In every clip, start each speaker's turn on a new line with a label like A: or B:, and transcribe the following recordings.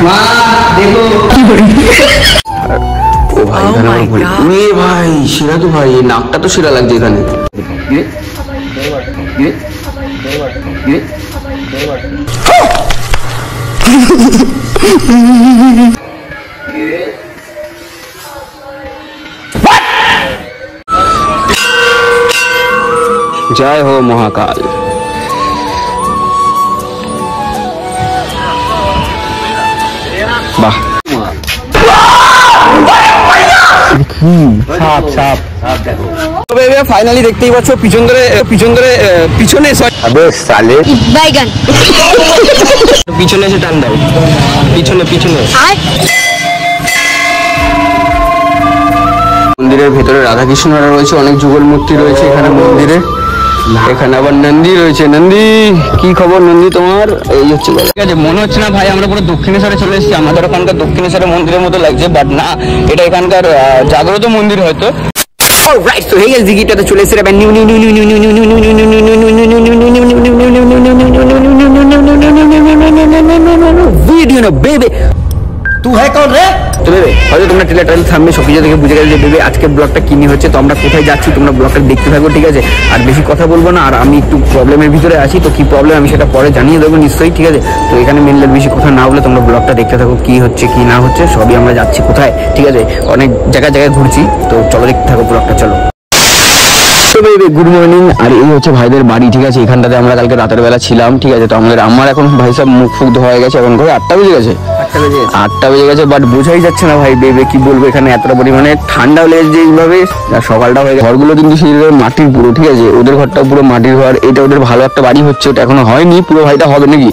A: ও ভাই এ ভাই সেরা তো ভাই, নাকটা তো সেরা লাগছে এখানে। জয় হো মহাকাল। বাহ ফাইনালি দেখতেই পাচ্ছ পিছনে এসে টান দাও, পিছনে মন্দিরের ভেতরে রাধাকৃষ্ণরা রয়েছে, অনেক যুগল মূর্তি রয়েছে এখানে মন্দিরে। এখানে আবার নন্দী রয়েছে। নন্দী কি খবর নন্দী তোমার? এই হচ্ছে ঠিক আছে, মনে হচ্ছে না ভাই আমরা পুরো দক্ষিণেশ্বরে চলে এসেছি। আমাদের ওখানকার দক্ষিণেশ্বরের মন্দিরের মতো লাগছে, বাট না, এটা এখানকার জাগ্রত মন্দির হয়তো। অলরাইট, তো এই দিঘিটাতে চলে এসেছে ভিডিও না বেবে। তুই হ্যাঁ কর রে। তো বেবে হয়তো তোমরা ট্রেলার থামবে সব কিছু দেখে বুঝে গেলে যে বেবে আজকের ব্লগটা কি নিয়ে হচ্ছে। তো আমরা কোথায় যাচ্ছি তোমরা ব্লগটা দেখতে থাকো, ঠিক আছে? আর বেশি কথা বলবো না, আর আমি একটু প্রবলেমের ভিতরে আছি, তো কি প্রবলেম আমি সেটা পরে জানিয়ে দেবো নিশ্চয়ই, ঠিক আছে? তো এখানে মেনলি বেশি কথা না বলে তোমরা ব্লগটা দেখতে থাকো, কি হচ্ছে কি না হচ্ছে সবই আমরা যাচ্ছি কোথায়, ঠিক আছে? অনেক জায়গায় ঘুরছি, তো চলো দেখতে থাকো ব্লগটা, চলো। Good morning. আর এই হচ্ছে ভাইদের বাড়ি, ঠিক আছে? এখানটাতে আমরা কালকে রাতের বেলা ছিলাম, ঠিক আছে? তো আমার এখন ভাই সব মুখ ফুক ধোয়া হয়ে গেছে, এখন ঘরে 8টা বেজে গেছে, 8টা বেজে গেছে, বাট বোঝাই যাচ্ছে না ভাই বেবে কি বলবো, এখানে এতটা পরিমাণে ঠান্ডা হলে যেভাবে সকালটা হয়ে গেছে। ঘরগুলো কিন্তু সেই মাটির পুরো, ঠিক আছে? ওদের ঘরটা পুরো মাটির ঘর, এটা ওদের ভালো একটা বাড়ি হচ্ছে, ওটা এখনো হয়নি, পুরো ভাইটা হবে নাকি?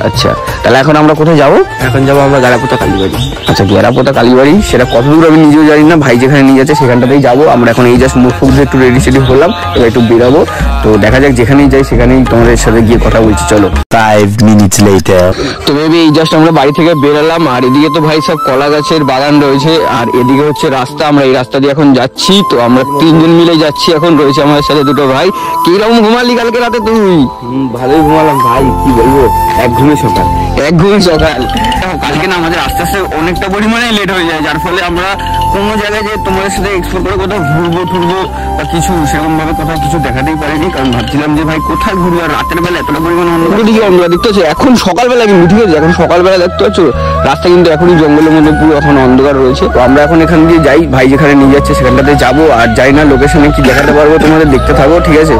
A: আচ্ছা, তাহলে এখন আমরা কোথায় যাবো? এখন যাবো আমরা গেরাপোতা কালীবাড়ি। আচ্ছা, গেরাপোতা কালীবাড়ি, সেটা কত দূর আমি নিজেও জানি না, ভাই যেখানে নিয়ে যাচ্ছে সেখানটাতেই যাবো আমরা। এখন এই জাস্ট মুখ ফুক দিয়ে একটু রেডি সেডি হলাম, এবার একটু বেরাবো, তো দেখা যাক যেখানেই যাই সেখানেই তোমাদের সাথে গিয়ে কথা বলছি, চলো। 5 minutes later। তো বেবি এই জাস্ট আমরা বাড়ি থেকে বেরালাম, আর এদিকে তো ভাই সব কলা গাছের বাগান রয়েছে, আর এদিকে হচ্ছে রাস্তা, আমরা এই রাস্তা দিয়ে এখন যাচ্ছি। তো আমরা 3 জন মিলে যাচ্ছি, এখন রয়েছে আমাদের সাথে 2টো ভাই। কিরকম ঘুমালি কালকে রাতে তুই? ভালোই ঘুমালাম ভাই, কি বলবো, এক ঘুমে সকাল। কালকে না আমাদের আস্তে আস্তে অনেকটা পরিমাণে লেট হয়ে যায়, যার ফলে আমরা কোনো জায়গায় যে তোমাদের সাথে এক্সপ্লোর করে কোথাও ঘুরবো বা কিছু সেরকম ভাবে কোথাও কিছু দেখাতেই পারিনি, কারণ ভাবছিলাম যে ভাই কোথায় ঘুরবো, আর রাতের বেলা এতটা পরিমাণে অন্ধকার দেখতে হচ্ছে। এখন সকালবেলা কিন্তু, ঠিক আছে? এখন সকালবেলা দেখতে পাচ্ছ রাস্তা কিন্তু এখনই জঙ্গলের মধ্যে পুরো এখন অন্ধকার রয়েছে। তো আমরা এখন এখান দিয়ে যাই, ভাই যেখানে নিয়ে যাচ্ছে সেখানটাতে যাবো, আর যাই না লোকেশনে কি দেখাতে পারবো তোমাদের দেখতে থাকো, ঠিক আছে?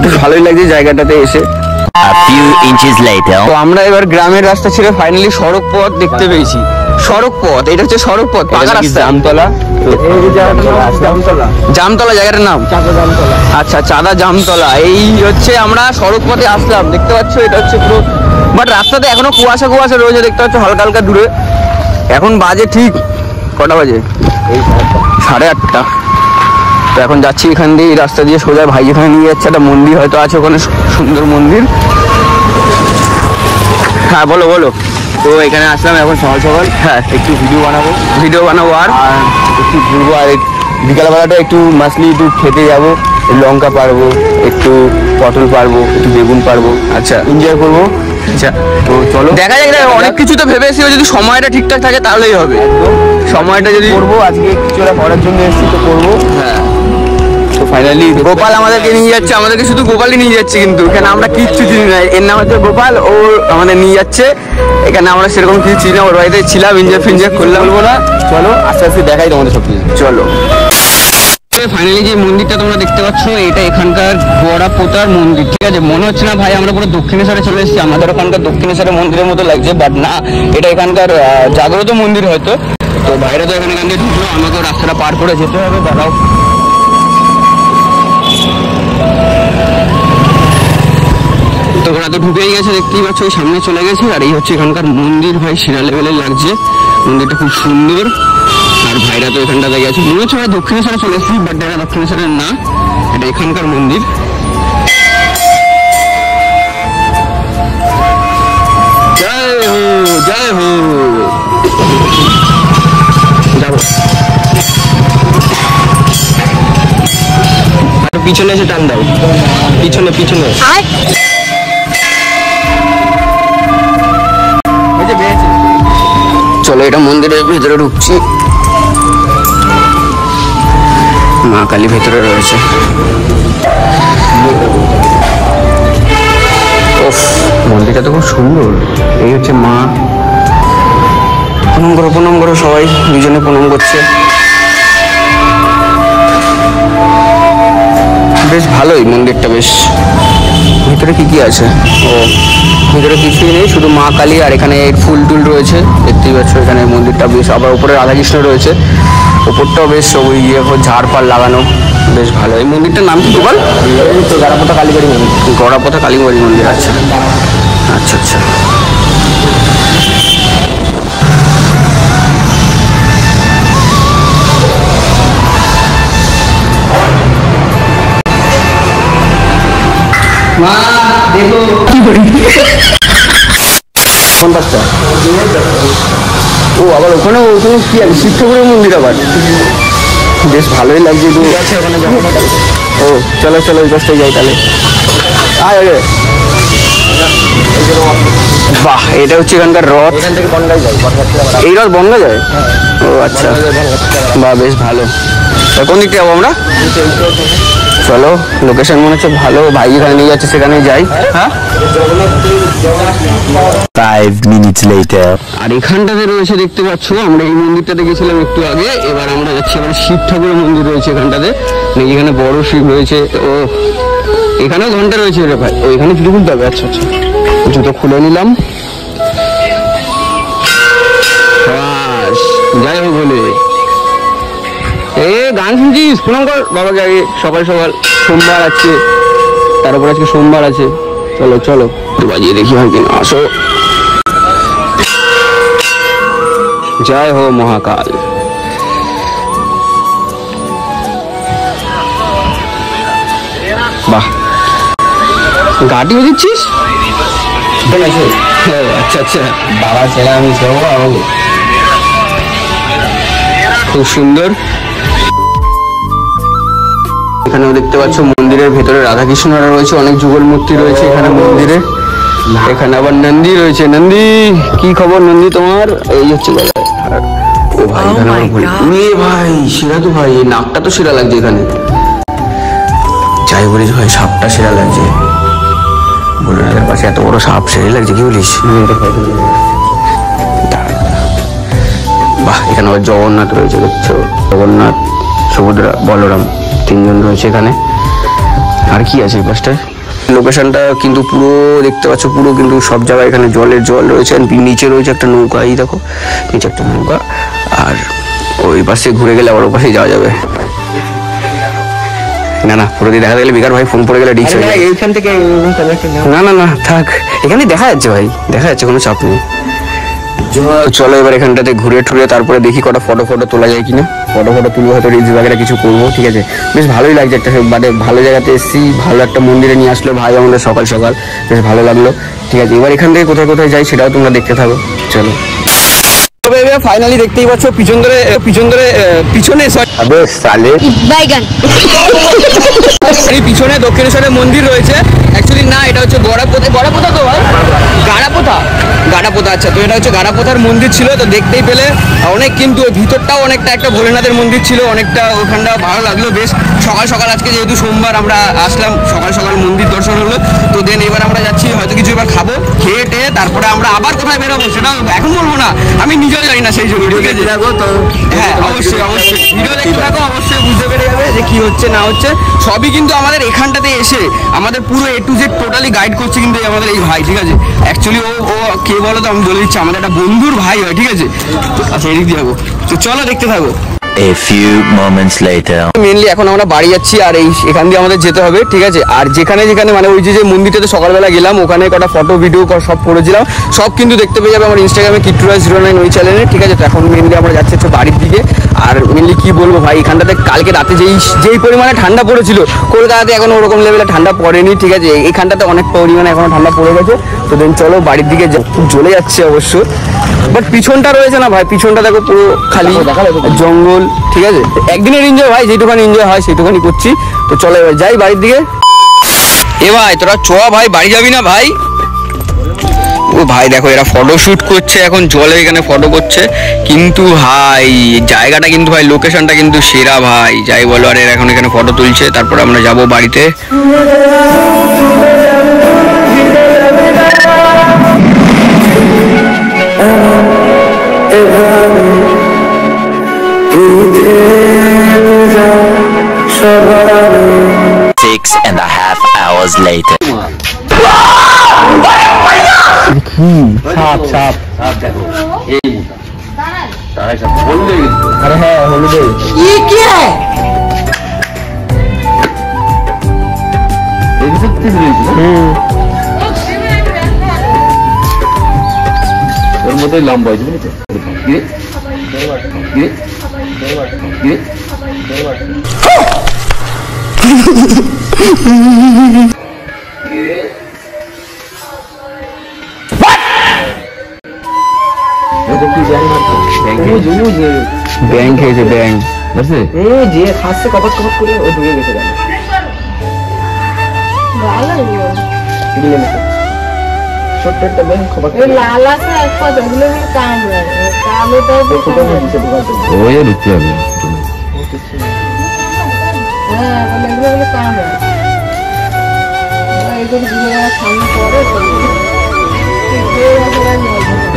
A: বেশ ভালোই লাগছে জায়গাটাতে এসে। A few inches later. তো আমরা এবার গ্রামের রাস্তা ছেড়ে ফাইনালি সড়ক পথ দেখতে পেয়েছি। সড়ক পথ, এটা হচ্ছে সড়ক পথ, পাকা রাস্তা। জামতলা জায়গাটার নাম? আচ্ছা, চাঁদা জামতলা। এই হচ্ছে আমরা সড়ক পথে আসলাম, দেখতে পাচ্ছ এটা হচ্ছে পুরো, বাট রাস্তাতে এখনো কুয়াশা রয়েছে, দেখতে পাচ্ছ হালকা হালকা দূরে। এখন বাজে ঠিক কটা বাজে? 8:30। তো এখন যাচ্ছি এখান দিয়ে, এই রাস্তা দিয়ে সোজা ভাই যেখানে নিয়ে যাচ্ছে একটা মন্দির হয়তো আছে ওখানে, সুন্দর মন্দির। হ্যাঁ বলো। তো এখানে আসলাম এখন সকাল। হ্যাঁ, একটু ভিডিও বানাবো আর একটু ঘুরবো, আর বিকালবেলাটা একটু মাছলি একটু খেতে যাবো, লঙ্কা পারবো, একটু পটল পারবো, একটু বেগুন পারবো। আচ্ছা, এনজয় করবো। আচ্ছা, তো চলো দেখা যাক। অনেক কিছু তো ভেবে এসেছি, যদি সময়টা ঠিকঠাক থাকে তাহলেই হবে। সময়টা যদি করবো, আজকে কিছুটা করার জন্য এসেছি তো করবো। হ্যাঁ, তো ফাইনালি গোপাল আমাদেরকে নিয়ে যাচ্ছে, আমাদেরকে শুধু গোপালই নিয়ে যাচ্ছে, কিন্তু এখানে আমরা কিচ্ছু চিনি না। এর নাম হচ্ছে গোপাল, ও আমাদের নিয়ে যাচ্ছে। এখানে আমরা সেরকম কিছু চিনি না, ওর বাড়িতে ছিলাম, এনজয় করলাম। বলবো না, চলো আস্তে আস্তে দেখাই তোমাদের সব কিছু, চলো। ফাইনালি যে মন্দিরটা তোমরা দেখতে পাচ্ছ, এটা এখানকার গড়াপোতার মন্দির, ঠিক আছে? মনে হচ্ছে না ভাই আমরা পুরো দক্ষিণেশ্বরে চলে এসেছি। আমাদের ওখানকার দক্ষিণেশ্বরের মন্দিরের মতো লাগছে, বাট না, এটা এখানকার জাগ্রত মন্দির হয়তো। তো বাইরে তো এখান দিয়ে ঢুকলো, আমাকে রাস্তাটা পার করে যেতে হবে, দাঁড়াও। তো ওরা তো ঢুকেই গেছে, দেখতেই পাচ্ছ, ওই সামনে চলে গেছে। আর এই হচ্ছে এখানকার মন্দির, ভাই সেরা লেভেলের লাগছে, মন্দিরটা খুব সুন্দর। আর ভাইরা তো এখানটাতে গেছে, মনে হচ্ছে আমরা দক্ষিণেশ্বরে চলে এসেছি, বাট এটা দক্ষিণেশ্বরের না, এটা এখানকার মন্দির। জয় হো। যাবো, আর পিছনে এসে টান দাও, পিছনে। চলো এটা মন্দিরের ভেতরে ঢুকছি। মা কালী ভেতরে রয়েছে। ওফ, মন্দিরটা তো খুব সুন্দর। এই হচ্ছে মা। প্রণাম করো সবাই, দুজনে প্রণাম করছে। বেশ ভালোই মন্দিরটা, বেশ। ভিতরে কি কি আছে? ও, ভিতরে কিছুই নেই, শুধু মা কালী আর এখানে ফুল টুল রয়েছে দেখতেই পাচ্ছ। এখানে মন্দিরটা বেশ, আবার উপরে রাধাকৃষ্ণ রয়েছে, ওপরটাও বেশ ওই ঝাড়পাড় লাগানো, বেশ ভালো। এই মন্দিরটার নাম কি বল? গড়াপোতা কালীবাড়ি মন্দির। গড়াপোতা কালীবাড়ি মন্দির। আচ্ছা আচ্ছা আচ্ছা। মা দেখো কি করি কোন পাশটা? ও আবার ওখানে কি আছে? শিব ঠাকুরের মন্দির আবার, বেশ ভালোই লাগছে। ও চলো চলো ওই পাশটায় যাই তাহলে। আরে বাহ, এটা হচ্ছে এখানকার রথ। এই রথ বনগা যায়? ও আচ্ছা, বাহ বেশ ভালো। কোন দিকটা যাবো আমরা? চলো, লোকেশন মনে হচ্ছে ভালো, ভাই এখানে নিয়ে যাচ্ছে, সেখানে যাই। হ্যাঁ,
B: 5 minutes later.
A: আর এখানটাতে রয়েছে দেখতে পাচ্ছ, আমরা এই মন্দিরটাতে গেছিলাম একটু আগে, এবার আমরা যাচ্ছি। এবার শিব ঠাকুরের মন্দির রয়েছে এখানটাতে, এখানে বড় শিব রয়েছে। ও এখানেও ঘন্টা রয়েছে রে ভাই। ও এখানে জুতো খুলতে হবে? আচ্ছা আচ্ছা, জুতো খুলে নিলাম। যাই হোক বলে গান শুনছিস? প্রণাম কর বাবাকে আগে, সকাল সকাল। সোমবার আছে, তার উপর আজকে সোমবার আছে। চলো চলো বাজিয়ে দেখি হয় কিনা। আসো। জয় হো মহাকাল। বাহ, গাড়ি দিচ্ছিস? আচ্ছা আচ্ছা, বাবা ছেলে আমি খুব সুন্দর। এখানেও দেখতে পাচ্ছ মন্দিরের ভেতরে রাধাকৃষ্ণরা রয়েছে, অনেক যুগল মূর্তি রয়েছে এখানে মন্দিরে। এখানে আবার নন্দী রয়েছে। নন্দী, কি খবর নন্দী তোমার? এই হচ্ছে গলায়। ও ভাই, এখানে ভাই সেরা তো ভাই, এই নাকটা তো সেরা লাগছে এখানে। যাই বলিস ভাই, সাপটা সেরা লাগছে। ভোলেনাথের পাশে এত বড় সাপ, সেরাই লাগছে। কি বলিস? বাহ, এখানে আবার জগন্নাথ রয়েছে দেখছো। জগন্নাথ, সুভদ্রা, বলরাম, তিনজন রয়েছে এখানে। আর কি আছে এই পাশটায়? লোকেশনটা কিন্তু পুরো দেখতে পাচ্ছ, পুরো কিন্তু সব জায়গায় এখানে জলের জল রয়েছে। নিচে রয়েছে একটা নৌকা, এই দেখো নিচে একটা নৌকা। আর ওই পাশে ঘুরে গেলে আবার ওই পাশে যাওয়া যাবে। না না, পুরো দেখা গেলে বেকার ভাই, ফোন পড়ে গেলে রিক্স হয়ে যায়। এইখান থেকে না না না থাক, এখানে দেখা যাচ্ছে ভাই, দেখা যাচ্ছে, কোনো চাপ নেই। চলো এবার এখানটাতে ঘুরে টুরে তারপরে দেখি কটা ফটো তোলা যায় কিনা। ফটো তুলবো, হয়তো রিলস বাগেরা কিছু করবো। ঠিক আছে, বেশ ভালোই লাগছে। একটা মানে ভালো জায়গাতে এসেছি, ভালো একটা মন্দিরে নিয়ে আসলো ভাই আমাদের সকাল সকাল, বেশ ভালো লাগলো। ঠিক আছে, এবার এখান থেকে কোথায় কোথায় যাই সেটাও তোমরা দেখতে থাকো। চলো ফাইনালি দেখতেই পাচ্ছ পিছনে পিছনে দক্ষিণেশ্বরের মন্দির রয়েছে। অ্যাকচুয়ালি না, এটা হচ্ছে গড়াপোতা তো ভাই, গাড়াপোতা। আচ্ছা, তো এটা হচ্ছে গাড়াপোতার মন্দির ছিল। তো দেখতেই পেলে অনেক, কিন্তু ভিতরটাও অনেকটা একটা ভোলেনাথের মন্দির ছিল, অনেকটা ওখানটা ভালো লাগলো। বেশ সকাল সকাল, আজকে যেহেতু সোমবার আমরা আসলাম, সকাল সকাল মন্দির দর্শন হলো। তো দেন এবার আমরা যাচ্ছি, হয়তো কিছু এবার খাবো, খেয়ে টেয়ে তারপরে আমরা আবার কোথায় বেরোবো সেটা এখন বলবো না, আমি নিজেও জানি না, সেই জন্য। ঠিক আছে, হ্যাঁ অবশ্যই ভিডিও দেখতে থাকো, অবশ্যই বুঝতে পেরে যাবে যে কি হচ্ছে না হচ্ছে। সবই কিন্তু আমাদের এখানটাতে এসে আমাদের পুরো A to Z totally guide করছে কিন্তু আমাদের এই ভাই। ঠিক আছে, অ্যাকচুয়ালি ও কে বলো তো, আমি বলে দিচ্ছি, আমাদের একটা বন্ধুর ভাই হয়। ঠিক আছে, আচ্ছা এদিক দিয়ে যাবো, তো চলো দেখতে থাকো।
B: A few moments later.
A: Mainly এখন আমরা বাড়ি যাচ্ছি, আর এখান দিয়ে আমাদের যেতে হবে। ঠিক আছে, আর যেখানে মানে ওই যে মন্দিরটাতে সকালবেলা গেলাম, ওখানে কটা ফটো ভিডিও সব করেছিলাম, সব কিন্তু দেখতে পেয়ে যাবে আমার ইনস্টাগ্রামে kitturaj09 ওই চ্যানেলে। ঠিক আছে, তো এখন মেনলি আমরা যাচ্ছি হচ্ছে বাড়ির দিকে। আর মেনলি কি বলবো ভাই, এখানটাতে কালকে রাতে যেই পরিমাণে ঠান্ডা পড়েছিল, কলকাতাতে এখন ওরকম লেভেলে ঠান্ডা পড়েনি। ঠিক আছে, এখানটাতে অনেক পরিমাণে এখনো ঠান্ডা পড়ে গেছে। তো দেন চলো বাড়ির দিকে, খুব জ্বলে যাচ্ছে অবশ্য, বাট পিছনটা রয়েছে না ভাই, পিছনটা দেখো পুরো খালি জঙ্গল। ঠিক আছে, একদিনের এনজয় ভাই, যেটুখানি এনজয় হয় সেটুখানি করছি। তো চলো এবার যাই বাড়ির দিকে। এ ভাই তোরা ভাই বাড়ি যাবি না ভাই? ও ভাই দেখো, এরা ফটো শুট করছে এখন জলে, এখানে ফটো করছে। কিন্তু ভাই জায়গাটা কিন্তু ভাই লোকেশনটা কিন্তু সেরা ভাই, যাই বলো। আর এরা এখন এখানে ফটো তুলছে, তারপর আমরা যাব বাড়িতে।
B: Six and a half hours later.
A: সাপ সাপ সাপ দেখো, এই তারাই সাপ হলুদে। আরে হ্যাঁ হলুদে।
C: ये क्या है?
A: এই সত্যি বলেছি। ওর মধ্যে লম্বা হয়েছে বুঝেছো? কি রে? কি রে? কি রে? ব্যাংক খেয়েছে, ব্যাংক বুঝছে?
C: যে খাচ্ছে কপাত কপাত করে ও ঢুকে গেছে জানো।
D: ভালো এগুলো।
C: এগুলো নেই। ছোট্ট একটা ব্যাংক কপাত
D: এই লাল আছে এক পাত, এগুলো হলো কামড়ে। কামড়েটাও তো
C: ছোটটা নিচে ঢোকার জন্য।
A: ওই ঢুকতে হবে।
D: হ্যাঁ, বলে এগুলো হলো কামড়ে। এগুলো দিয়ে সামনে পড়ে তো।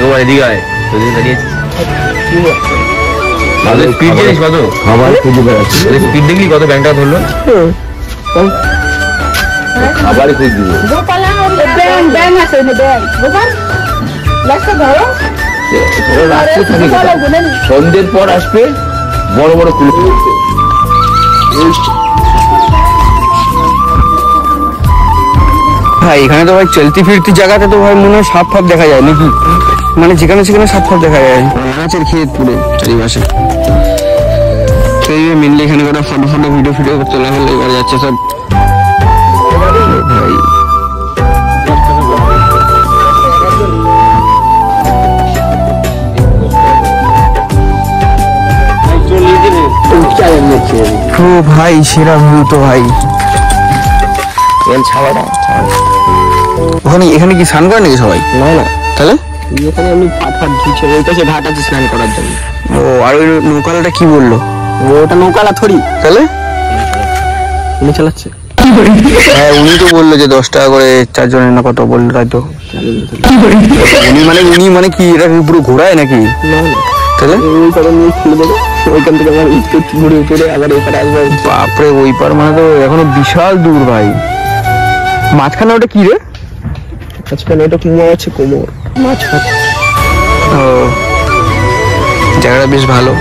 A: ও এদিকে আয়, তোদের দাঁড়িয়েছিস।
C: কি হচ্ছে?
A: তাহলে স্পিড জানিস কত?
C: খাবার খুঁজে বেড়াচ্ছে।
A: স্পিড দেখলি কত ব্যাংকটা ধরলো? খাবারই খুঁজ দিব।
D: গোপালা ব্যাং ব্যাং আছে না ব্যাং। গোপাল লাস্টে ধরো।
A: রাত্রে থাকে
D: গোপাল গুনেন।
A: সন্ধ্যের পর আসবে বড় বড় কুল। ভাই এখানে তো ভাই চলতি ফিরতি জায়গাতে তো ভাই মনে হয় সাপ ফাপ দেখা যায় নাকি, মানে যেখানে সেখানে সাপ ফাপ দেখা যায়। মাছের ক্ষেত পুরো চারিপাশে। সেই মেনলি এখানে কটা ফটো ফটো ভিডিও ফিডিও তোলা হলে এবার যাচ্ছে সব ভাই। ও ভাই সেরা ভিউ তো ভাই। ওখানে এখানে কি স্নান করে নাকি সবাই?
C: না না,
A: তাহলে
C: এখানে আমি পাট ফাট ধুচ্ছে, ওই পাশে ঘাট আছে স্নান করার জন্য।
A: ও আর ওই নৌকালাটা কি বললো?
C: ওটা নৌকালা থরি,
A: তাহলে
C: উনি চালাচ্ছে।
A: হ্যাঁ উনি তো বললো যে 10 টাকা করে চারজনের না কত বললো, তাই তো। উনি মানে কি এটা কি পুরো ঘোরায় নাকি?
C: না না,
A: তাহলে
C: ওই পারে নিয়ে খুলে দেবো, ওইখান থেকে আবার একটু ঘুরে ফিরে আবার এপারে আসবে।
A: বাপরে ওই পার মানে তো এখনো বিশাল দূর ভাই। মাঝখানে ওটা কি রে?
C: আজকাল ওটা কুমোর আছে, কুমোর মাছ খাচ্ছে।
A: ও জায়গাটা বেশ ভালো।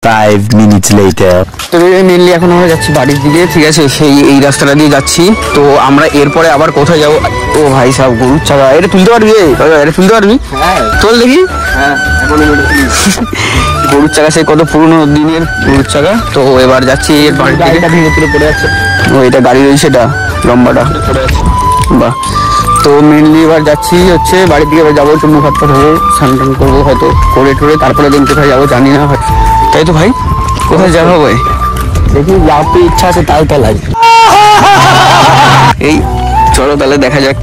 B: 5 minutes later.
A: তো মেনলি এখন আমরা যাচ্ছি বাড়ির দিকে, ঠিক আছে? সেই এই রাস্তাটা দিয়ে যাচ্ছি। তো আমরা এরপরে আবার কোথায় যাবো? ও ভাই সাহেব গরুর চাকা, এটা তুলতে পারবি? এটা তুলতে পারবি?
C: হ্যাঁ
A: চল দেখি।
C: হ্যাঁ,
A: গরুর চাকা সেই কত পুরোনো দিনের গরুর চাকা। তো এবার যাচ্ছি এর বাড়ির দিকে।
C: গাড়িটা ভেঙে পুরো পড়ে আছে।
A: ও এটা গাড়ি রয়েছে, এটা লম্বাটা
C: পড়ে আছে।
A: বাহ। তো মেনলি এবার যাচ্ছি হচ্ছে বাড়ির দিকে। এবার যাবো, একটু মুখ হাত পা ধরে স্নান টান করবো হয়তো, করে ঠরে তারপরে দিন কোথায় যাবো জানি না। তাই তো ভাই, কোথায় যাওয়া হবে?
C: দেখি যাতে ইচ্ছা আছে তাই তো লাগে।
A: এই চলো তাহলে দেখা যাক